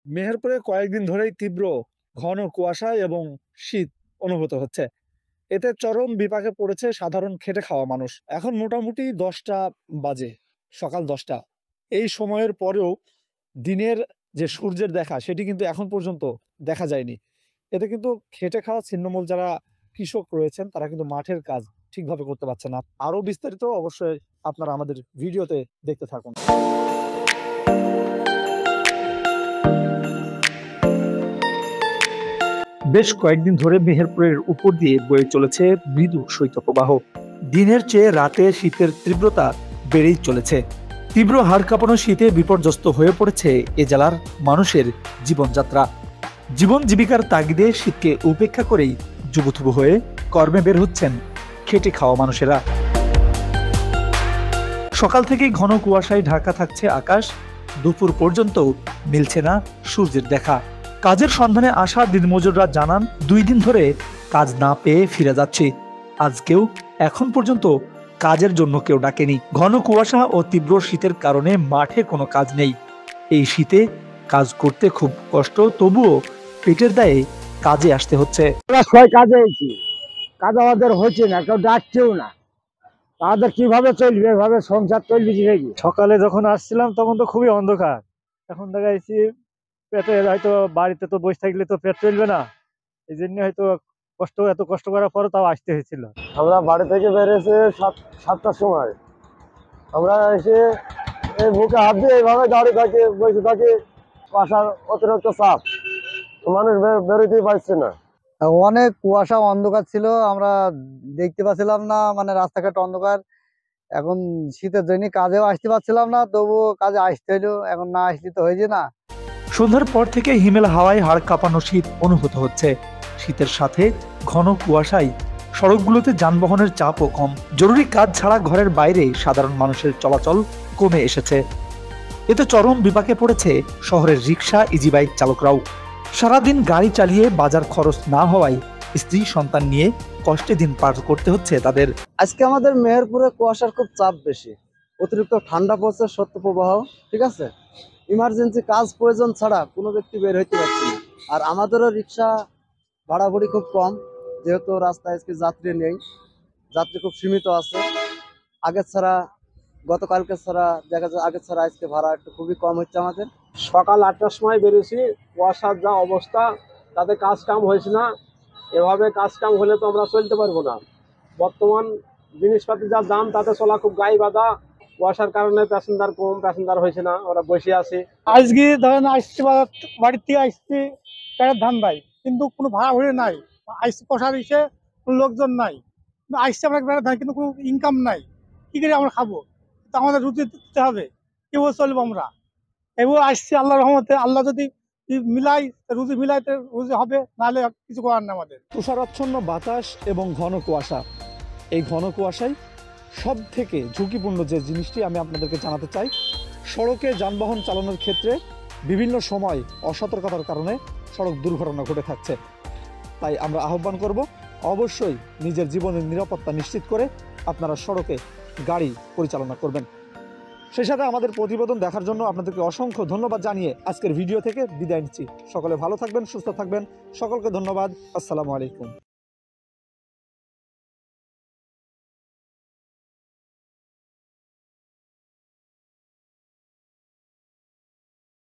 মেহেরপুরে কয়েকদিন ধরেই তীব্র ঘন কুয়াশা এবং শীত অনুভূত হচ্ছে। এতে চরম বিপাকে পড়েছে সাধারণ খেটে খাওয়া মানুষ। এখন মোটামুটি 10টা বাজে, সকাল 10টা। এই সময়ের পরেও দিনের যে সূর্যের দেখা সেটি কিন্তু এখন পর্যন্ত দেখা যায়নি। এতে কিন্তু খেটে খাওয়া ছিন্নমূল যারা কৃষক রয়েছেন তারা কিন্তু মাঠের কাজ ঠিকভাবে করতে পারছে না। আরো বিস্তারিত অবশ্যই আপনারা আমাদের ভিডিওতে দেখতে থাকুন। বেশ কয়েকদিন ধরে মেহেরপুরের উপর দিয়ে বয়ে চলেছে মৃদু শৈত্যপ্রবাহ। দিনের চেয়ে রাতে শীতের তীব্রতা বেড়েই চলেছে। তীব্র হাড় কাঁপানো শীতে বিপর্যস্ত হয়ে পড়েছে এ জেলার মানুষের জীবনযাত্রা। জীবন জীবিকার তাগিদে শীতকে উপেক্ষা করেই জুবুথুবু হয়ে কর্মে বের হচ্ছেন খেটে খাওয়া মানুষেরা। সকাল থেকেই ঘন কুয়াশায় ঢাকা থাকছে আকাশ। দুপুর পর্যন্ত মিলছে না সূর্যের দেখা। কাজের সন্ধানে আসা দিনমজুররা জানান, 2 দিন ধরে কাজ না পেয়ে ফিরে যাচ্ছি। আজকেও এখন পর্যন্ত কাজের জন্য কেউ ডাকেনি। ঘন কুয়াশা ও তীব্র শীতের কারণে মাঠে কোনো কাজ নেই। এই শীতে কাজ করতে খুব কষ্ট, তবুও পেটের দায়ে কাজে আসতে হচ্ছে। আমরা সবাই কাজে আছি, কাজ আমাদের হচ্ছে না, কেউ ডাকছেও না। তাদের কিভাবে চলবে, এভাবে সংসার চলবে কি? সকালে যখন আসছিলাম তখন তো খুবই অন্ধকার। এখন দেখা যাচ্ছে পেটে হয়তো বাড়িতে তো বসে থাকলে তো পেট চলবে না, এই জন্য হয়তো এত কষ্ট করার পরও তাও আসতে হয়েছিল। আমরা বাড়ি থেকে বেরিয়েছে 7টার সময়। আমরা এসে এই বুকে হাত দিয়ে এইভাবে দাঁড়িয়ে থাকি, বসে থাকি। কুয়াশার অতিরিক্ত চাপ, মানুষ বেরোতেই পারছে না। অনেক কুয়াশা অন্ধকার ছিল, আমরা দেখতে পাচ্ছিলাম না, মানে রাস্তাঘাট অন্ধকার। এখন শীতের জন্য কাজেও আসতে পারছিলাম না, তবুও কাজে আসতে হইলো, এখন না আসলে তো হয়েছে না। সন্ধ্যার পর থেকে হিমেল হাওয়ায় হাড় কাঁপানো শীত অনুভূত হচ্ছে। শীতের সাথে ঘন কুয়াশায় সড়কগুলোতে যানবাহনের চাপও কম। জরুরি কাজ ছাড়া ঘরের বাইরে সাধারণ মানুষের চলাচল কমে এসেছে। এতে চরম বিপাকে পড়েছে শহরের রিক্সা, ইজিবাইক চালকরাও। সারাদিন গাড়ি চালিয়ে বাজার খরচ না হওয়ায় স্ত্রী সন্তান নিয়ে কষ্টে দিন পার করতে হচ্ছে তাদের। আজকে আমাদের মেহেরপুরে কুয়াশার খুব চাপ বেশি, অতিরিক্ত ঠান্ডা পড়ছে, শৈত্যপ্রবাহ, ঠিক আছে। ইমার্জেন্সি কাজ প্রয়োজন ছাড়া কোনো ব্যক্তি বের হইতে পারছে না। আর আমাদেরও রিক্সা ভাড়াভুড়ি খুব কম, যেহেতু রাস্তায় আজকে যাত্রী নেই, যাত্রী খুব সীমিত আছে। আগের ছাড়া, গতকালকে ছাড়া দেখা যায়, আগের ছাড়া আজকে ভাড়া একটু খুবই কম হচ্ছে আমাদের। সকাল 8টার সময় বেরিয়েছি, কুয়াশার যা অবস্থা, তাতে কাজ কাম হয়েছে না। এভাবে কাজ কাম হলে তো আমরা চলতে পারবো না। বর্তমান জিনিসপাতি যা দাম, তাতে চলা খুব গায়ে বাঁধা। কুয়াশার কারণে প্যাসেঞ্জার কম, প্যাসেঞ্জার হয়েছে না, ওরা বসে আছে। আজকে ধরেন আসছি বাড়ির থেকে আসছি প্যারের ধান ভাই, কিন্তু কোনো ভাড়া ভরে নাই। আসছি কষার এসে কোনো লোকজন নাই, কিন্তু আসছে আমরা প্যারের ধান, কিন্তু কোনো ইনকাম নাই। কি করে আমরা খাবো? তো আমাদের রুটি দিতে হবে, কিভাবে চলবো আমরা? এবার আসছি আল্লাহর রহমতে, আল্লাহ যদি মিলাই রুজি মিলাইতে রুজি হবে, নাহলে কিছু করার না আমাদের। তুষারাচ্ছন্ন বাতাস এবং ঘন কুয়াশা, এই ঘন কুয়াশায় সব থেকে ঝুঁকিপূর্ণ যে জিনিসটি আমি আপনাদেরকে জানাতে চাই, সড়কে যানবাহন চালানোর ক্ষেত্রে বিভিন্ন সময় অসতর্কতার কারণে সড়ক দুর্ঘটনা ঘটে থাকছে। তাই আমরা আহ্বান করব, অবশ্যই নিজের জীবনের নিরাপত্তা নিশ্চিত করে আপনারা সড়কে গাড়ি পরিচালনা করবেন। সেই সাথে আমাদের প্রতিবেদন দেখার জন্য আপনাদেরকে অসংখ্য ধন্যবাদ জানিয়ে আজকের ভিডিও থেকে বিদায় নিচ্ছি। সকলে ভালো থাকবেন, সুস্থ থাকবেন। সকলকে ধন্যবাদ। আসসালামু আলাইকুম।